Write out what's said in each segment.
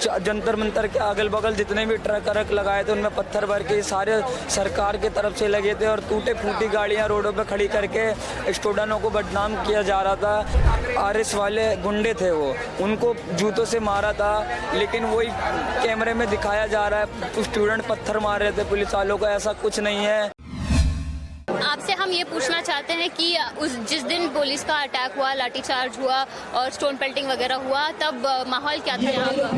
जंतर मंतर के अगल बगल जितने भी ट्रक लगाए थे उनमें पत्थर भर के सारे सरकार की तरफ से लगे थे और टूटे फूटी गाड़ियां रोडों पे खड़ी करके स्टूडेंटों को बदनाम किया जा रहा था। आरएस वाले गुंडे थे वो, उनको जूतों से मारा था, लेकिन वही कैमरे में दिखाया जा रहा है स्टूडेंट पत्थर मार रहे थे पुलिस वालों को। ऐसा कुछ नहीं है। आपसे हम ये पूछना चाहते हैं कि जिस दिन पुलिस का अटैक हुआ, लाठीचार्ज हुआ और स्टोन पेल्टिंग वगैरह हुआ, तब माहौल क्या था यहाँ का?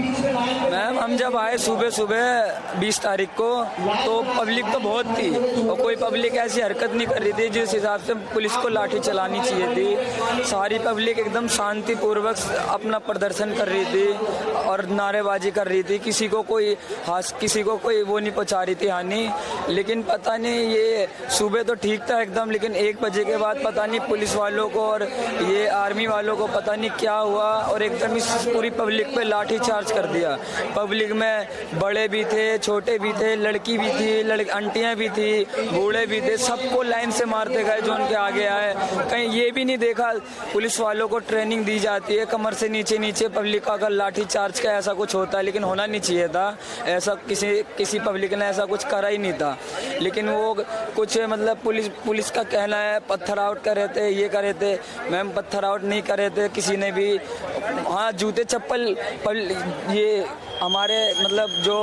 मैम हम जब आए सुबह 20 तारीख को तो पब्लिक तो बहुत थी और कोई पब्लिक ऐसी हरकत नहीं कर रही थी जिस हिसाब से पुलिस को लाठी चलानी चाहिए थी। सारी पब्लिक एकदम शांतिपूर्वक अपना प्रदर्शन कर रही थी और नारेबाजी कर रही थी। किसी को कोई वो नहीं पहुँचा रही थी हानि। लेकिन पता नहीं, ये सुबह तो ठीक था एकदम, लेकिन 1 बजे के बाद पता नहीं पुलिस वालों को और ये आर्मी वालों को पता नहीं क्या हुआ और एकदम इस पूरी पब्लिक पे लाठी चार्ज कर दिया। पब्लिक में बड़े भी थे, छोटे भी थे, लड़की भी थी, आंटियां भी थी, बूढ़े भी थे, सबको लाइन से मारते गए जो उनके आगे आए। कहीं ये भी नहीं देखा पुलिस वालों को ट्रेनिंग दी जाती है कमर से नीचे पब्लिक का अगर लाठी चार्ज का ऐसा कुछ होता है, लेकिन होना नहीं चाहिए था ऐसा। किसी पब्लिक ने ऐसा कुछ करा ही नहीं था। लेकिन वो कुछ मतलब पुलिस का कहना है पत्थर आउट कर रहे थे, ये कर रहे थे। मैम पत्थर आउट नहीं कर रहे थे किसी ने भी। हाँ जूते चप्पल ये हमारे मतलब जो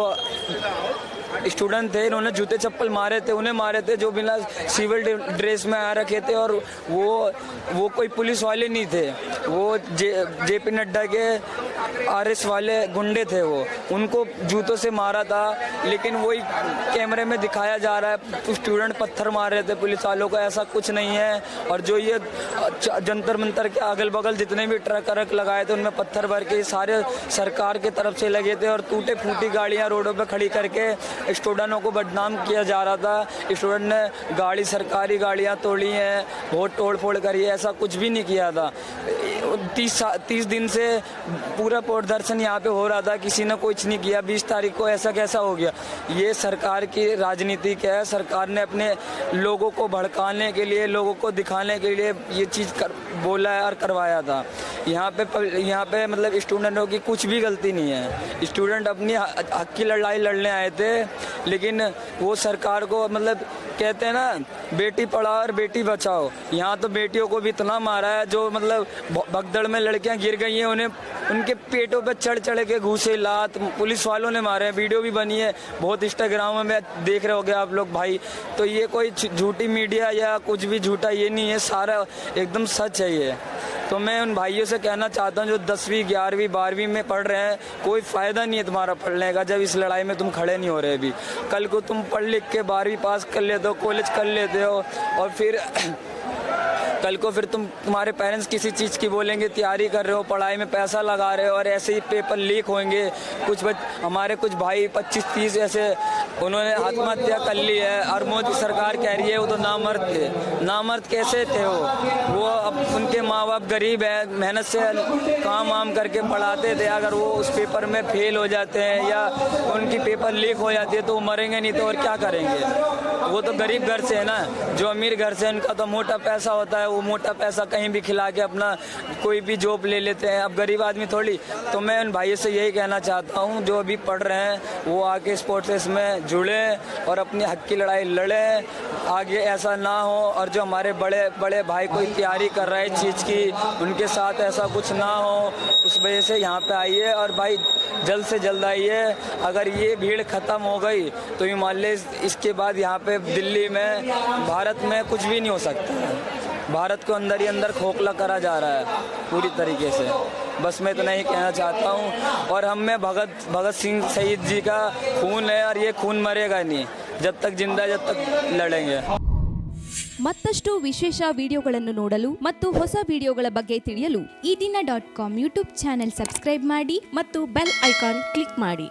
स्टूडेंट थे इन्होंने जूते चप्पल मारे थे, उन्हें मारे थे जो बिना सिविल ड्रेस में आ रखे थे। और वो कोई पुलिस वाले नहीं थे, वो जेपी नड्डा के आरएस वाले गुंडे थे वो, उनको जूतों से मारा था। लेकिन वही कैमरे में दिखाया जा रहा है स्टूडेंट पत्थर मार रहे थे पुलिस वालों को। ऐसा कुछ नहीं है। और जो ये जंतर मंतर के अगल बगल जितने भी ट्रक लगाए थे उनमें पत्थर भर के सारे सरकार की तरफ से लगे थे और टूटे फूटी गाड़ियां रोडों पे खड़ी करके स्टूडेंटों को बदनाम किया जा रहा था। स्टूडेंट ने सरकारी गाड़ियां तोड़ी हैं, बहुत तोड़ फोड़ करी है, ऐसा कुछ भी नहीं किया था। 30 दिन से पूरा प्रदर्शन यहाँ पे हो रहा था, किसी ने कुछ नहीं किया। 20 तारीख को ऐसा कैसा हो गया? ये सरकार की राजनीति क्या है? सरकार ने अपने लोगों को भड़काने के लिए, लोगों को दिखाने के लिए ये चीज़ बोला है और करवाया था। यहाँ पे मतलब स्टूडेंटों की कुछ भी गलती नहीं है। स्टूडेंट अपनी हक की लड़ाई लड़ने आए थे, लेकिन वो सरकार को मतलब कहते हैं ना बेटी पढ़ाओ और बेटी बचाओ। यहाँ तो बेटियों को भी इतना मारा है जो मतलब भगदड़ में लड़कियाँ गिर गई हैं, उन्हें उनके पेटों पे चढ़ के घूसे लात पुलिस वालों ने मारे हैं। वीडियो भी बनी है, बहुत इंस्टाग्राम में देख रहे होगे आप लोग भाई। तो ये कोई झूठी मीडिया या कुछ भी झूठा ये नहीं है, सारा एकदम सच है ये। तो मैं उन भाइयों से कहना चाहता हूँ जो 10वीं 11वीं 12वीं में पढ़ रहे हैं, कोई फ़ायदा नहीं है तुम्हारा पढ़ने का जब इस लड़ाई में तुम खड़े नहीं हो रहे। अभी कल को तुम पढ़ लिख के 12वीं पास कर लेते हो, कॉलेज कर लेते हो और फिर कल को फिर तुम्हारे पेरेंट्स किसी चीज़ की बोलेंगे, तैयारी कर रहे हो, पढ़ाई में पैसा लगा रहे हो और ऐसे ही पेपर लीक होंगे। हमारे कुछ भाई 25-30 ऐसे उन्होंने आत्महत्या कर ली है और मोदी सरकार कह रही है वो तो नामर्द थे। नामर्द कैसे थे वो अब उनके माँ बाप गरीब है, मेहनत से काम वाम करके पढ़ाते थे। अगर वो उस पेपर में फेल हो जाते हैं या उनकी पेपर लीक हो जाती है तो वो मरेंगे नहीं तो और क्या करेंगे? वो तो गरीब घर से है ना। जो अमीर घर से उनका तो मोटा पैसा होता है, वो मोटा पैसा कहीं भी खिला के अपना कोई भी जॉब ले लेते हैं। अब गरीब आदमी थोड़ी। तो मैं उन भाइयों से यही कहना चाहता हूँ जो अभी पढ़ रहे हैं वो आके स्पोर्ट्स में जुड़े और अपनी हक की लड़ाई लड़े, आगे ऐसा ना हो। और जो हमारे बड़े भाई कोई तैयारी कर रहा है चीज़ की, उनके साथ ऐसा कुछ ना हो, उस वजह से यहाँ पे आइए। और भाई जल्द से जल्द आइए। अगर ये भीड़ ख़त्म हो गई तो ये मान लीजिए इसके बाद यहाँ पे दिल्ली में, भारत में कुछ भी नहीं हो सकता है। भारत को अंदर ही अंदर खोखला करा जा रहा है पूरी तरीके से। बस मैं इतना ही कहना चाहता हूँ। और हम में भगत सिंह शहीद जी का खून है और ये खून मरेगा नहीं जब तक जिंदा, जब तक लड़ेंगे। ಮತ್ತಷ್ಟು ವಿಶೇಷ ವಿಡಿಯೋಗಳನ್ನು ನೋಡಲು ಮತ್ತು ಹೊಸ ವಿಡಿಯೋಗಳ ಬಗ್ಗೆ ತಿಳಿಯಲು ಈ ದಿನ .com ಯೂಟ್ಯೂಬ್ ಚಾನೆಲ್ ಸಬ್ಸ್ಕ್ರೈಬ್ ಮಾಡಿ ಮತ್ತು ಬೆಲ್ ಐಕಾನ್ ಕ್ಲಿಕ್ ಮಾಡಿ.